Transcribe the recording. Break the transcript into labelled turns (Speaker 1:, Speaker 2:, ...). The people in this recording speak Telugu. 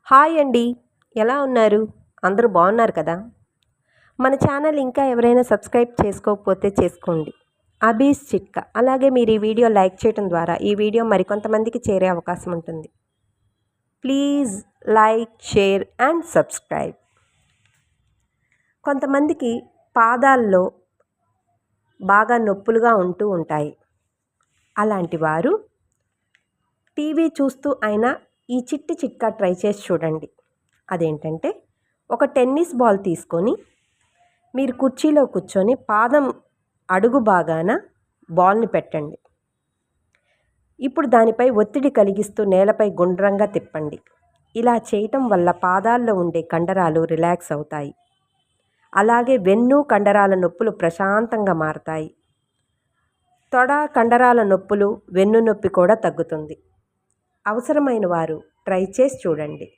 Speaker 1: హాయ్ అండి. ఎలా ఉన్నారు? అందరూ బాగున్నారు కదా? మన ఛానల్ ఇంకా ఎవరైనా సబ్స్క్రైబ్ చేసుకోకపోతే చేసుకోండి. అబీస్ చిట్కా. అలాగే మీరు ఈ వీడియో లైక్ చేయడం ద్వారా ఈ వీడియో మరికొంతమందికి చేరే అవకాశం ఉంటుంది. Please like, share and subscribe. కొంతమందికి పాదాల్లో బాగా నొప్పులుగా ఉంటూ ఉంటాయి. అలాంటి వారు టీవీ చూస్తూ అయినా ఈ చిట్కా ట్రై చేసి చూడండి. అదేంటంటే, ఒక టెన్నిస్ బాల్ తీసుకొని మీరు కుర్చీలో కూర్చొని పాదం అడుగు భాగాన బాల్ని పెట్టండి. ఇప్పుడు దానిపై ఒత్తిడి కలిగిస్తూ నేలపై గుండ్రంగా తిప్పండి. ఇలా చేయటం వల్ల పాదాల్లో ఉండే కండరాలు రిలాక్స్ అవుతాయి. అలాగే వెన్ను కండరాల నొప్పులు ప్రశాంతంగా మారతాయి. తొడ కండరాల నొప్పులు, వెన్ను నొప్పి కూడా తగ్గుతుంది. అవసరమైన వారు ట్రై చేసి చూడండి.